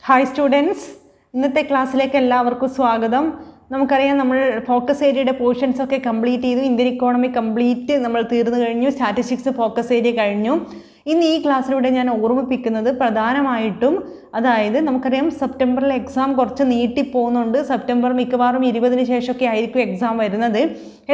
Hi students, ഇന്നത്തെ ക്ലാസ്സിലേക്ക് എല്ലാവർക്കും സ്വാഗതം. നമുക്കറിയാം, നമ്മൾ ഫോക്കസ് ഏരിയയുടെ പോർഷൻസ് ഒക്കെ കംപ്ലീറ്റ് ചെയ്തു. ഇന്ത്യൻ ഇക്കോണമി കംപ്ലീറ്റ് നമ്മൾ തീർന്നു കഴിഞ്ഞു. സ്റ്റാറ്റിസ്റ്റിക്സ് ഫോക്കസ് ഏരിയ കഴിഞ്ഞു. ഇന്ന് ഈ ക്ലാസ്സിലൂടെ ഞാൻ ഓർമ്മിപ്പിക്കുന്നത് പ്രധാനമായിട്ടും, അതായത് നമുക്കറിയാം സെപ്റ്റംബറിൽ എക്സാം കുറച്ച് നീട്ടിപ്പോകുന്നുണ്ട്. സെപ്റ്റംബർ മിക്കവാറും 20-ന് ശേഷമൊക്കെ ആയിരിക്കും എക്സാം വരുന്നത്.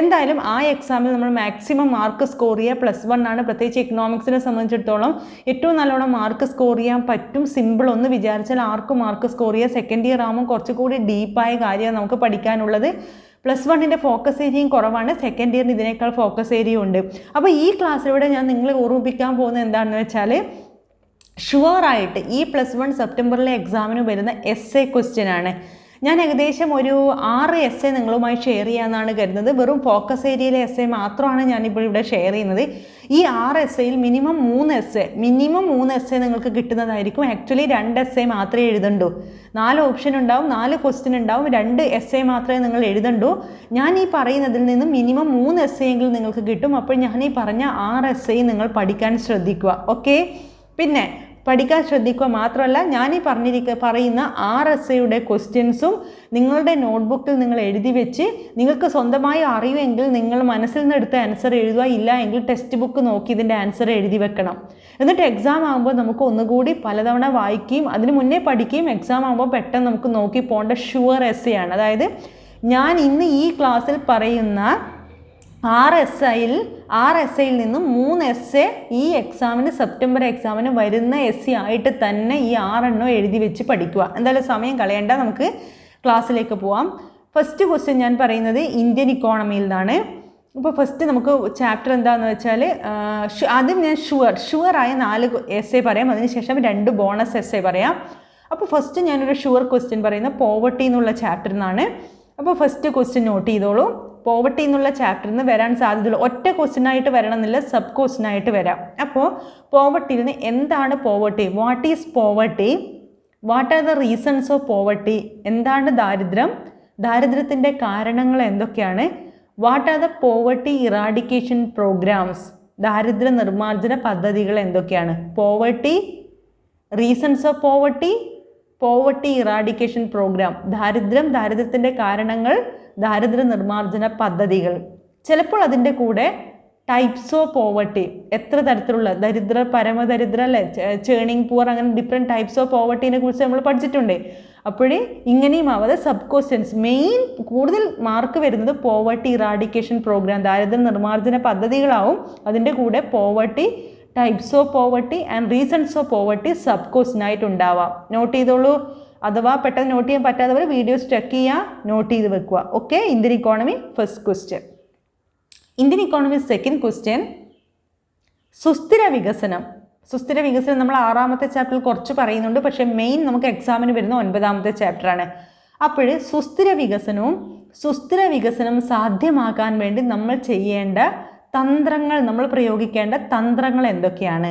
എന്തായാലും ആ എക്സാമിൽ നമ്മൾ മാക്സിമം മാർക്ക് സ്കോർ ചെയ്യുക +1 ആണ്. പ്രത്യേകിച്ച് എക്കണോമിക്സിനെ സംബന്ധിച്ചിടത്തോളം ഏറ്റവും നല്ലോണം മാർക്ക് സ്കോർ ചെയ്യാൻ പറ്റും. സിമ്പിൾ ഒന്ന് വിചാരിച്ചാൽ ആർക്കും മാർക്ക് സ്കോർ ചെയ്യുക. സെക്കൻഡ് ഇയർ ആകുമ്പോൾ കുറച്ചുകൂടി ഡീപ്പായ കാര്യമാണ് നമുക്ക് പഠിക്കാനുള്ളത്. +1ൻ്റെ ഫോക്കസ് ഏരിയയും കുറവാണ്, സെക്കൻഡ് ഇയറിന് ഇതിനേക്കാൾ ഫോക്കസ് ഏരിയ ഉണ്ട്. അപ്പോൾ ഈ ക്ലാസ്സിലൂടെ ഞാൻ നിങ്ങളെ ഓർമ്മിപ്പിക്കാൻ പോകുന്നത് എന്താണെന്ന് വെച്ചാൽ, ഷുവറായിട്ട് ഈ +1 സെപ്റ്റംബറിലെ എക്സാമിന് വരുന്ന എസ്സേ ക്വസ്റ്റ്യൻ ആണ്. ഞാൻ ഏകദേശം ഒരു 6 എസ്സേ നിങ്ങളുമായി ഷെയർ ചെയ്യാമെന്നാണ് കരുതുന്നത്. വെറും ഫോക്കസ് ഏരിയയിലെ എസ്സേ മാത്രമാണ് ഞാനിപ്പോൾ ഇവിടെ ഷെയർ ചെയ്യുന്നത്. ഈ 6 എസ്സേയിൽ മിനിമം 3 എസ്സേ നിങ്ങൾക്ക് കിട്ടുന്നതായിരിക്കും. ആക്ച്വലി 2 എസ്സേ മാത്രമേ എഴുതണ്ടൂ. 4 ഓപ്ഷൻ ഉണ്ടാവും, 4 ക്വസ്റ്റ്യൻ ഉണ്ടാവും, 2 എസ്സേ മാത്രമേ നിങ്ങൾ എഴുതണ്ടൂ. ഞാൻ ഈ പറയുന്നതിൽ നിന്നും മിനിമം 3 എസ്സേ എങ്കിലും നിങ്ങൾക്ക് കിട്ടും. അപ്പോൾ ഞാൻ ഈ പറഞ്ഞ 6 എസ്സേയും നിങ്ങൾ പഠിക്കാൻ ശ്രദ്ധിക്കുക. ഓക്കെ, പിന്നെ പഠിക്കാൻ ശ്രദ്ധിക്കുക മാത്രമല്ല, ഞാൻ ഈ പറയുന്ന 6 എസ്സേയുടെ ക്വസ്റ്റ്യൻസും നിങ്ങളുടെ നോട്ട്ബുക്കിൽ നിങ്ങൾ എഴുതി വെച്ച്, നിങ്ങൾക്ക് സ്വന്തമായി അറിയുമെങ്കിൽ നിങ്ങൾ മനസ്സിൽ നിന്ന് എടുത്ത ആൻസർ എഴുതുക. ഇല്ല എങ്കിൽ ടെക്സ്റ്റ് ബുക്ക് നോക്കി ഇതിൻ്റെ ആൻസർ എഴുതി വെക്കണം. എന്നിട്ട് എക്സാം ആകുമ്പോൾ നമുക്ക് ഒന്നുകൂടി പലതവണ വായിക്കുകയും അതിന് മുന്നേ പഠിക്കുകയും എക്സാം ആകുമ്പോൾ പെട്ടെന്ന് നമുക്ക് നോക്കി പോകേണ്ട ഷുവർ എസ്സേ ആണ്. അതായത് ഞാൻ ഇന്ന് ഈ ക്ലാസ്സിൽ പറയുന്ന 6 എസ്സേയിൽ നിന്നും 3 എസ്സേ ഈ എക്സാമിന്, സെപ്റ്റംബർ എക്സാമിന് വരുന്ന എസ്സേ ആയിട്ട് തന്നെ ഈ 6 എഴുതി വെച്ച് പഠിക്കുക. എന്തായാലും സമയം കളയണ്ട, നമുക്ക് ക്ലാസ്സിലേക്ക് പോവാം. ഫസ്റ്റ് ക്വസ്റ്റ്യൻ ഞാൻ പറയുന്നത് ഇന്ത്യൻ ഇക്കോണമിയിൽ നിന്നാണ്. ഇപ്പോൾ ഫസ്റ്റ് നമുക്ക് ചാപ്റ്റർ എന്താണെന്ന് വെച്ചാൽ, ആദ്യം ഞാൻ ഷുവറായ 4 എസ്സേ പറയാം, അതിനുശേഷം 2 ബോണസ് എസ്സേ പറയാം. അപ്പോൾ ഫസ്റ്റ് ഞാനൊരു ഷുവർ ക്വസ്റ്റ്യൻ പറയുന്ന പോവർട്ടി എന്നുള്ള ചാപ്റ്ററിൽ നിന്നാണ്. അപ്പോൾ ഫസ്റ്റ് ക്വസ്റ്റ്യൻ നോട്ട് ചെയ്തോളൂ. പോവർട്ടി എന്നുള്ള ചാപ്റ്ററിൽ നിന്ന് വരാൻ സാധ്യതയുള്ളൂ. ഒറ്റ ക്വസ്റ്റ്യനായിട്ട് വരണമെന്നില്ല, സബ് ക്വസ്റ്റ്യനായിട്ട് വരാം. അപ്പോൾ പോവർട്ടിയിൽ നിന്ന് എന്താണ് poverty, what is poverty, what are the reasons of poverty, എന്താണ് ദാരിദ്ര്യം, ദാരിദ്ര്യത്തിൻ്റെ കാരണങ്ങൾ എന്തൊക്കെയാണ്, what are the poverty eradication programmes, ദാരിദ്ര്യ നിർമ്മാർജ്ജന പദ്ധതികൾ എന്തൊക്കെയാണ്, poverty, reasons of poverty, poverty eradication programme, ദാരിദ്ര്യത്തിൻ്റെ കാരണങ്ങൾ, ദാരിദ്ര്യ നിർമ്മാർജ്ജന പദ്ധതികൾ. ചിലപ്പോൾ അതിൻ്റെ കൂടെ ടൈപ്സ് ഓഫ് പോവർട്ടി, എത്ര തരത്തിലുള്ള ദരിദ്ര, പരമദരിദ്ര, അല്ലേ, ചേണിങ് പൂർ, അങ്ങനെ ഡിഫറെൻറ്റ് ടൈപ്സ് ഓഫ് പോവർട്ടീനെ കുറിച്ച് നമ്മൾ പഠിച്ചിട്ടുണ്ട്. അപ്പോഴേ ഇങ്ങനെയും ആവാതെ സബ് ക്വസ്റ്റ്യൻസ് മെയിൻ കൂടുതൽ മാർക്ക് വരുന്നത് പോവർട്ടി ഇറാഡിക്കേഷൻ പ്രോഗ്രാം, ദാരിദ്ര്യ നിർമ്മാർജ്ജന പദ്ധതികളാവും. അതിൻ്റെ കൂടെ poverty, types of poverty and reasons of poverty sub ക്വസ്റ്റ്യനായിട്ട് ഉണ്ടാവാം. നോട്ട് ചെയ്തോളൂ. അഥവാ പെട്ടെന്ന് നോട്ട് ചെയ്യാൻ പറ്റാത്തവർ വീഡിയോസ് ചെക്ക് ചെയ്യുക, നോട്ട് ചെയ്ത് വെക്കുക. Okay, Indian economy first question. Indian economy second question, സുസ്ഥിര വികസനം. സുസ്ഥിര വികസനം നമ്മൾ 6ാമത്തെ ചാപ്റ്ററിൽ കുറച്ച് പറയുന്നുണ്ട്, പക്ഷേ മെയിൻ നമുക്ക് എക്സാമിന് വരുന്ന 9ാമത്തെ ചാപ്റ്ററാണ്. അപ്പോൾ സുസ്ഥിര വികസനം സാധ്യമാക്കാൻ വേണ്ടി നമ്മൾ ചെയ്യേണ്ട തന്ത്രങ്ങൾ, നമ്മൾ പ്രയോഗിക്കേണ്ട തന്ത്രങ്ങൾ എന്തൊക്കെയാണ്,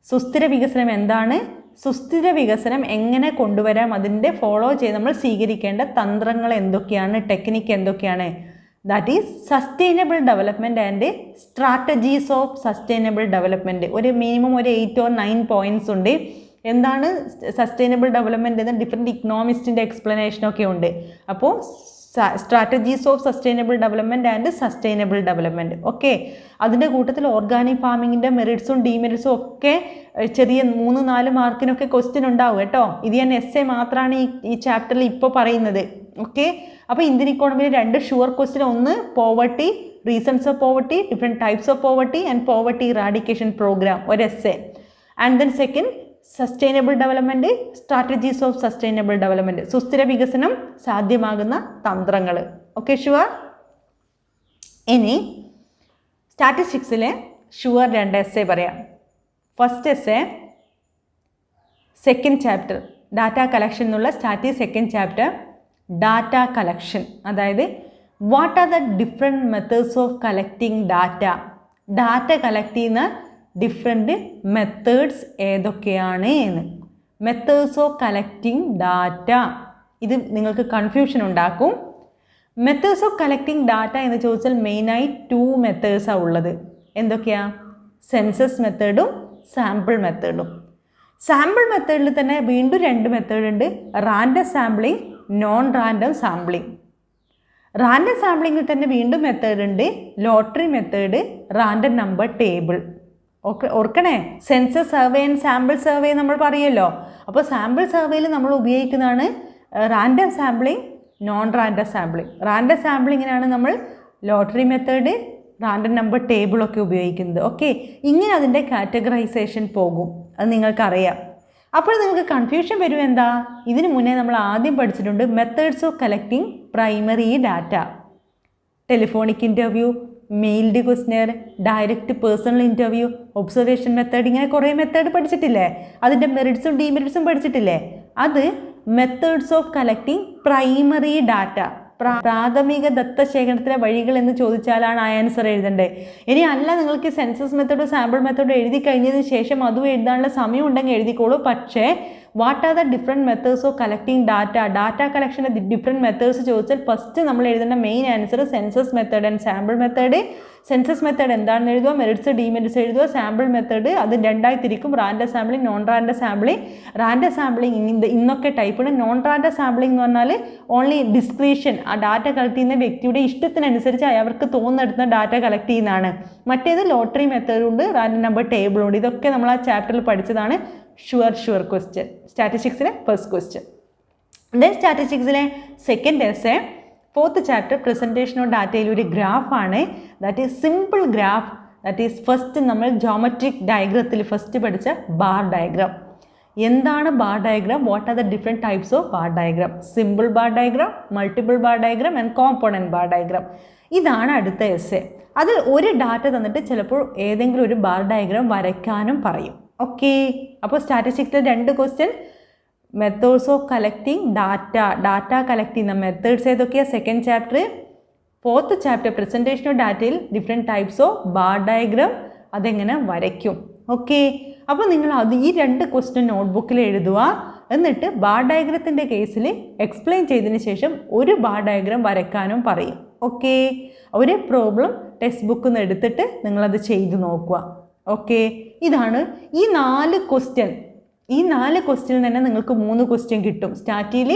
സുസ്ഥിര വികസനം എന്താണ്, സുസ്ഥിര വികസനം എങ്ങനെ കൊണ്ടുവരാം, അതിൻ്റെ ഫോളോ ചെയ്ത് നമ്മൾ സ്വീകരിക്കേണ്ട തന്ത്രങ്ങൾ എന്തൊക്കെയാണ്, ടെക്നിക്ക് എന്തൊക്കെയാണ്, that is sustainable development and strategies of sustainable development. ഒരു മിനിമം ഒരു 8 or 9 പോയിൻറ്റ്സ് ഉണ്ട്. എന്താണ് സസ്റ്റൈനബിൾ ഡെവലപ്മെൻറ്റ് എന്ന് ഡിഫറെൻറ്റ് ഇക്കണോമിസ്റ്റിൻ്റെ എക്സ്പ്ലനേഷനൊക്കെ ഉണ്ട്. അപ്പോൾ strategies of sustainable development and sustainable development. Okay, അതിൻ്റെ കൂട്ടത്തിൽ ഓർഗാനിക് ഫാമിങ്ങിൻ്റെ മെറിറ്റ്സും ഡീമെറിറ്റ്സും ഒക്കെ ചെറിയ 3-4 മാർക്കിനൊക്കെ ക്വസ്റ്റ്യൻ ഉണ്ടാവും കേട്ടോ. ഇത് ഞാൻ എസ്സേ മാത്രമാണ് ഈ ചാപ്റ്ററിൽ ഇപ്പോൾ പറയുന്നത്. ഓക്കെ, അപ്പോൾ ഇന്ത്യൻ ഇക്കോണമിയിൽ 2 ഷുവർ ക്വസ്റ്റ്യൻ, ഒന്ന് poverty, reasons of poverty, different types of poverty and poverty eradication programme, ഒരു essay. And then second sustainable development, strategies of sustainable development, സുസ്ഥിര വികസനം സാധ്യമാകുന്ന തന്ത്രങ്ങൾ. Okay, sure. ഇനി സ്റ്റാറ്റിസ്റ്റിക്സിലെ ഷുവർ 2 എസ്സേ പറയാം. First essay second chapter, data collection എന്നുള്ള second chapter, data collection. അതായത് what are the different methods of collecting data collect ചെയ്യുന്ന ഡിഫറെൻറ്റ് മെത്തേഡ്സ് ഏതൊക്കെയാണ് എന്ന്. മെത്തേഡ്സ് ഓഫ് കളക്ടിങ് ഡാറ്റ, ഇത് നിങ്ങൾക്ക് കൺഫ്യൂഷൻ ഉണ്ടാക്കും. മെത്തേഡ്സ് ഓഫ് കളക്ടിങ് ഡാറ്റ എന്ന് ചോദിച്ചാൽ മെയിനായി 2 മെത്തേഡ്സാണ് ഉള്ളത്. എന്തൊക്കെയാണ്? സെൻസസ് മെത്തേഡും സാമ്പിൾ മെത്തേഡും. സാമ്പിൾ മെത്തേഡിൽ തന്നെ വീണ്ടും 2 മെത്തേഡ് ഉണ്ട്, random sampling, non random sampling. Random സാമ്പിളിങ്ങിൽ തന്നെ വീണ്ടും മെത്തേഡ് ഉണ്ട്, lottery method, random number table. ഓർക്കണേ, census survey and sample survey നമ്മൾ പറയുമല്ലോ. അപ്പോൾ സാമ്പിൾ സർവേയിൽ നമ്മൾ ഉപയോഗിക്കുന്നതാണ് random sampling, non random sampling. Random സാമ്പിളിങ്ങിനാണ് നമ്മൾ ലോട്ടറി മെത്തേഡ്, റാൻഡം നമ്പർ ടേബിളൊക്കെ ഉപയോഗിക്കുന്നത്. ഓക്കെ, ഇങ്ങനെ അതിൻ്റെ കാറ്റഗറൈസേഷൻ പോകും, അത് നിങ്ങൾക്കറിയാം. അപ്പോൾ നിങ്ങൾക്ക് കൺഫ്യൂഷൻ വരും എന്താ? ഇതിന് മുന്നേ നമ്മൾ ആദ്യം പഠിച്ചിട്ടുണ്ട് methods of collecting primary data, telephonic interview, mailed questionnaire, direct personal interview, observation method, ഇങ്ങനെ കുറേ മെത്തേഡ് പഠിച്ചിട്ടില്ലേ? അതിൻ്റെ മെറിറ്റ്സും ഡിമെറിറ്റ്സും പഠിച്ചിട്ടില്ലേ? അത് methods of collecting primary data, പ്രാഥമിക ദത്തശേഖരണത്തിലെ വഴികൾ എന്ന് ചോദിച്ചാലാണ് ആ ആൻസർ എഴുതേണ്ടത്. ഇനി അല്ല, നിങ്ങൾക്ക് സെൻസസ് മെത്തേഡോ സാമ്പിൾ മെത്തേഡോ എഴുതി കഴിഞ്ഞതിന് ശേഷം അതും എഴുതാനുള്ള സമയം ഉണ്ടെങ്കിൽ എഴുതിക്കോളൂ. പക്ഷേ what are the different methods of collecting data കളക്ഷൻ്റെ ഡിഫറെൻറ്റ് മെത്തേഡ്സ് ചോദിച്ചാൽ ഫസ്റ്റ് നമ്മൾ എഴുതേണ്ട main answer census method and sample method. Census method എന്താണെന്ന് എഴുതുക, മെറിറ്റ്സ് ഡിമെറിറ്റ്സ് എഴുതുക. സാമ്പിൾ മെത്തേഡ് അത് രണ്ടായി തിരിക്കും, random sampling, non random sampling. Random sampling ഇന്നൊക്കെ ടൈപ്പാണ്. നോൺ റാൻഡം സാമ്പിളിംഗ് എന്ന് പറഞ്ഞാൽ ഓൺലി ഡിസ്ക്രിപ്ഷൻ, ആ ഡാറ്റ കളക്ട് ചെയ്യുന്ന വ്യക്തിയുടെ ഇഷ്ടത്തിനനുസരിച്ച് അവർക്ക് തോന്നുന്ന ഡാറ്റ കളക്ട് ചെയ്യുന്നതാണ്. മറ്റേത് ലോട്ടറി മെത്തേഡുണ്ട്, റാൻഡം നമ്പർ ടേബിളുണ്ട്. ഇതൊക്കെ നമ്മൾ ആ ചാപ്റ്ററിൽ പഠിച്ചതാണ്. ഷുവർ ക്വസ്റ്റ്യൻ, സ്റ്റാറ്റിസ്റ്റിക്സിലെ ഫസ്റ്റ് ക്വസ്റ്റ്യൻ. ദെൻ സ്റ്റാറ്റിസ്റ്റിക്സിലെ second essay, 4th chapter presentation of ഡാറ്റയിൽ ഒരു ഗ്രാഫാണ്. That is simple graph. That is first നമ്മൾ ജോമെട്രിക് ഡയഗ്രത്തിൽ ഫസ്റ്റ് പഠിച്ച ബാർ ഡയഗ്രാം. എന്താണ് bar diagram? What are the different types of bar diagram? Simple bar diagram, multiple bar diagram and component bar diagram. ഇതാണ് അടുത്ത essay. അതിൽ ഒരു data തന്നിട്ട് ചിലപ്പോൾ ഏതെങ്കിലും ഒരു ബാർ ഡയഗ്രാം വരയ്ക്കാനും പറയും. ഓക്കെ, അപ്പോൾ സ്റ്റാറ്റിസ്റ്റിക്സിലെ 2 question, methods of collecting data collect ചെയ്യുന്ന മെത്തേഡ്സ് ഏതൊക്കെയാണ്? Second chapter. 4th chapter presentation of ഡാറ്റയിൽ different types of bar diagram, അതെങ്ങനെ വരയ്ക്കും. ഓക്കെ, അപ്പോൾ നിങ്ങൾ ഈ 2 ക്വസ്റ്റ്യൻ നോട്ട്ബുക്കിൽ എഴുതുക. എന്നിട്ട് ബാർ ഡയഗ്രത്തിൻ്റെ കേസിൽ എക്സ്പ്ലെയിൻ ചെയ്തതിന് ശേഷം ഒരു ബാർ ഡയഗ്രാം വരയ്ക്കാനും പറയും. ഓക്കെ, ഒരു പ്രോബ്ലം ടെക്സ്റ്റ് ബുക്കിൽ നിന്ന് എടുത്തിട്ട് നിങ്ങളത് ചെയ്ത് നോക്കുക. ഓക്കെ, ഇതാണ് ഈ 4 ക്വസ്റ്റ്യൻ. ഈ 4 ക്വസ്റ്റ്യനിൽ തന്നെ നിങ്ങൾക്ക് 3 ക്വസ്റ്റ്യൻ കിട്ടും. സ്റ്റാറ്റിയിൽ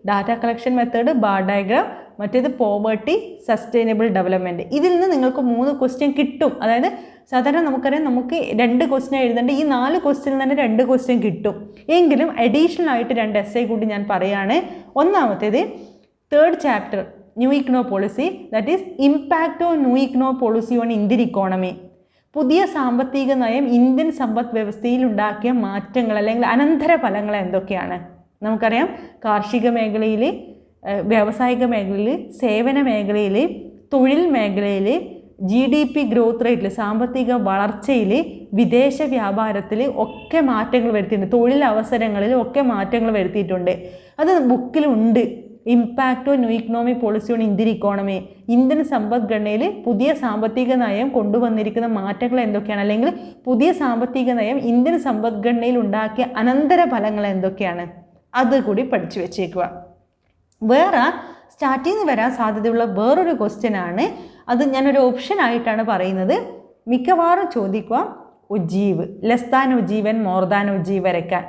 data collection method, bar diagram, മറ്റേത് പോവർട്ടി, സസ്റ്റൈനബിൾ ഡെവലപ്മെൻറ്റ്. ഇതിൽ നിന്ന് നിങ്ങൾക്ക് 3 ക്വസ്റ്റ്യൻ കിട്ടും. അതായത് സാധാരണ നമുക്കറിയാം നമുക്ക് 2 ക്വസ്റ്റ്യൻ എഴുതേണ്ട, ഈ 4 ക്വസ്റ്റ്യനിൽ തന്നെ 2 ക്വസ്റ്റ്യൻ കിട്ടും. എങ്കിലും അഡീഷണൽ ആയിട്ട് 2 എസ്സേ കൂടി ഞാൻ പറയുകയാണ്. ഒന്നാമത്തേത് 3rd chapter new economic policy, that is impact of new economic policy on Indian economy. പുതിയ സാമ്പത്തിക നയം ഇന്ത്യൻ സമ്പദ് വ്യവസ്ഥയിൽ ഉണ്ടാക്കിയ മാറ്റങ്ങൾ അല്ലെങ്കിൽ അനന്തര ഫലങ്ങൾ എന്തൊക്കെയാണ്? നമുക്കറിയാം കാർഷിക മേഖലയിൽ, വ്യാവസായിക മേഖലയിൽ, സേവന മേഖലയിൽ, തൊഴിൽ മേഖലയിൽ, GDP ഗ്രോത്ത് റേറ്റിൽ, സാമ്പത്തിക വളർച്ചയിൽ, വിദേശ വ്യാപാരത്തിൽ ഒക്കെ മാറ്റങ്ങൾ വരുത്തിയിട്ടുണ്ട്. തൊഴിൽ അവസരങ്ങളിൽ ഒക്കെ മാറ്റങ്ങൾ വരുത്തിയിട്ടുണ്ട്. അത് ബുക്കിലുണ്ട്. Impact of new economic policy on Indian economy, Indian സമ്പദ്ഘടനയിൽ പുതിയ സാമ്പത്തിക നയം കൊണ്ടുവന്നിരിക്കുന്ന മാറ്റങ്ങൾ എന്തൊക്കെയാണ്, അല്ലെങ്കിൽ പുതിയ സാമ്പത്തിക നയം ഇന്ത്യൻ സമ്പദ്ഘടനയിൽ ഉണ്ടാക്കിയ അനന്തര ഫലങ്ങൾ എന്തൊക്കെയാണ്, അതുകൂടി പഠിച്ചു വെച്ചേക്കുക. വേറെ സ്റ്റാർട്ടിൽ നിന്ന് വരാൻ സാധ്യതയുള്ള വേറൊരു ക്വസ്റ്റ്യനാണ്. അത് ഞാനൊരു ഓപ്ഷൻ ആയിട്ടാണ് പറയുന്നത്. മിക്കവാറും ചോദിക്കുക ogive, less than ogive and more than ogive വരയ്ക്കാൻ.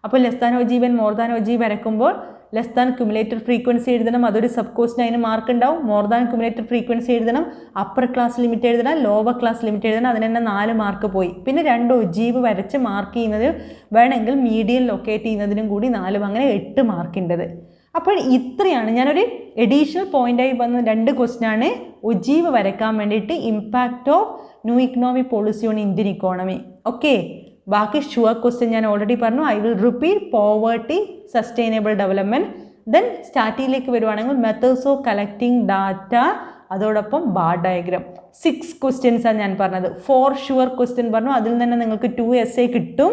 അപ്പോൾ less than ogive and more than ogive വരയ്ക്കുമ്പോൾ ലെസ് ദാൻ ക്യുമുലേറ്റഡ് ഫ്രീക്വൻസി എഴുതണം, അതൊരു സബ് ക്വസ്റ്റ്യൻ, അതിന് മാർക്ക് ഉണ്ടാവും. മോർ ദാൻ ക്യുമുലേറ്റഡ് ഫ്രീക്വൻസി എഴുതണം, അപ്പർ ക്ലാസ് ലിമിറ്റ് എഴുതണം, ലോവർ ക്ലാസ് ലിമിറ്റ് എഴുതണം, അതിന് തന്നെ 4 മാർക്ക് പോയി. പിന്നെ 2 ഉജ്ജീവ് വരച്ച് മാർക്ക് ചെയ്യുന്നത് വേണമെങ്കിൽ മീഡിയൻ ലൊക്കേറ്റ് ചെയ്യുന്നതിനും കൂടി 4, അങ്ങനെ 8 മാർക്കിൻ്റെത്. അപ്പോൾ ഇത്രയാണ് ഞാനൊരു എഡീഷണൽ പോയിൻ്റായി വന്ന 2 ക്വസ്റ്റ്യനാണ് ഉജ്ജീവ് വരയ്ക്കാൻ വേണ്ടിയിട്ട്, impact of new economic policy on Indian economy. Okay, ബാക്കി ഷുവർ ക്വസ്റ്റ്യൻ ഞാൻ ഓൾറെഡി പറഞ്ഞു. I will repeat poverty, sustainable development. Then സ്റ്റാർട്ടിലേക്ക് വരുവാണെങ്കിൽ മെത്തേഡ്സ് ഓഫ് കളക്ടിങ് ഡാറ്റ, അതോടൊപ്പം ബാർ ഡയഗ്രാം. 6 ക്വസ്റ്റ്യൻസാണ് ഞാൻ പറഞ്ഞത്. 4 ഷുവർ ക്വസ്റ്റ്യൻ പറഞ്ഞു, അതിൽ തന്നെ നിങ്ങൾക്ക് 2 എസ്സേ കിട്ടും,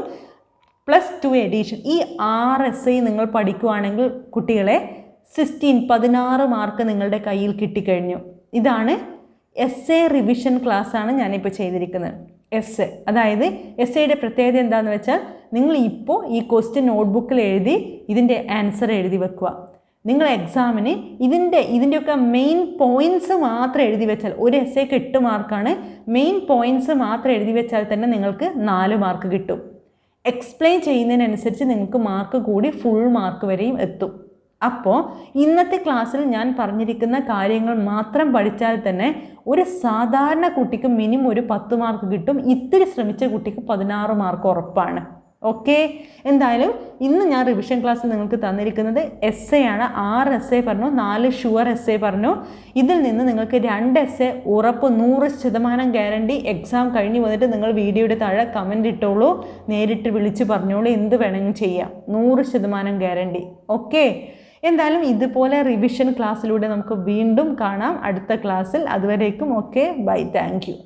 +2 എഡീഷൻ. ഈ 6 എസ്സേ നിങ്ങൾ പഠിക്കുകയാണെങ്കിൽ കുട്ടികളെ 16 മാർക്ക് നിങ്ങളുടെ കയ്യിൽ കിട്ടിക്കഴിഞ്ഞു. ഇതാണ് എസ്സേ റിവിഷൻ ക്ലാസ്സാണ് ഞാനിപ്പോൾ ചെയ്തിരിക്കുന്നത്. എസ്സേ, അതായത് എസ്സേയുടെ പ്രത്യേകത എന്താണെന്ന് വെച്ചാൽ നിങ്ങൾ ഇപ്പോൾ ഈ ക്വസ്റ്റ്യൻ നോട്ട്ബുക്കിൽ എഴുതി ഇതിൻ്റെ ആൻസർ എഴുതി വെക്കുക. നിങ്ങൾ എക്സാമിന് ഇതിൻ്റെയൊക്കെ മെയിൻ പോയിൻറ്റ്സ് മാത്രം എഴുതി വെച്ചാൽ, ഒരു എസ്സേക്ക് 8 മാർക്കാണ്, മെയിൻ പോയിൻറ്റ്സ് മാത്രം എഴുതി വെച്ചാൽ തന്നെ നിങ്ങൾക്ക് 4 മാർക്ക് കിട്ടും. എക്സ്പ്ലെയിൻ ചെയ്യുന്നതിനനുസരിച്ച് നിങ്ങൾക്ക് മാർക്ക് കൂടി ഫുൾ മാർക്ക് വരെയും എത്തും. അപ്പോൾ ഇന്നത്തെ ക്ലാസ്സിൽ ഞാൻ പറഞ്ഞിരിക്കുന്ന കാര്യങ്ങൾ മാത്രം പഠിച്ചാൽ തന്നെ ഒരു സാധാരണ കുട്ടിക്ക് മിനിമം ഒരു 10 മാർക്ക് കിട്ടും. ഇത്തിരി ശ്രമിച്ച കുട്ടിക്ക് 16 മാർക്ക് ഉറപ്പാണ്. ഓക്കെ, എന്തായാലും ഇന്ന് ഞാൻ റിവിഷൻ ക്ലാസ്സിൽ നിങ്ങൾക്ക് തന്നിരിക്കുന്നത് എസ്സേ ആണ്. 6 എസ്സേ പറഞ്ഞു, 4 ഷുവർ എസ്സേ പറഞ്ഞു. ഇതിൽ നിന്ന് നിങ്ങൾക്ക് 2 എസ്സേ ഉറപ്പ് 100% ഗ്യാരണ്ടി. എക്സാം കഴിഞ്ഞ് വന്നിട്ട് നിങ്ങൾ വീഡിയോയുടെ താഴെ കമൻറ്റ് ഇട്ടോളൂ, നേരിട്ട് വിളിച്ച് പറഞ്ഞോളൂ, എന്ത് വേണമെങ്കിലും ചെയ്യാം. 100% ഗ്യാരണ്ടി. ഓക്കെ, എന്തായാലും ഇതുപോലെ റിവിഷൻ ക്ലാസ്സിലൂടെ നമുക്ക് വീണ്ടും കാണാം അടുത്ത ക്ലാസ്സിൽ. അതുവരേക്കും ഓക്കെ, ബൈ, താങ്ക് യു.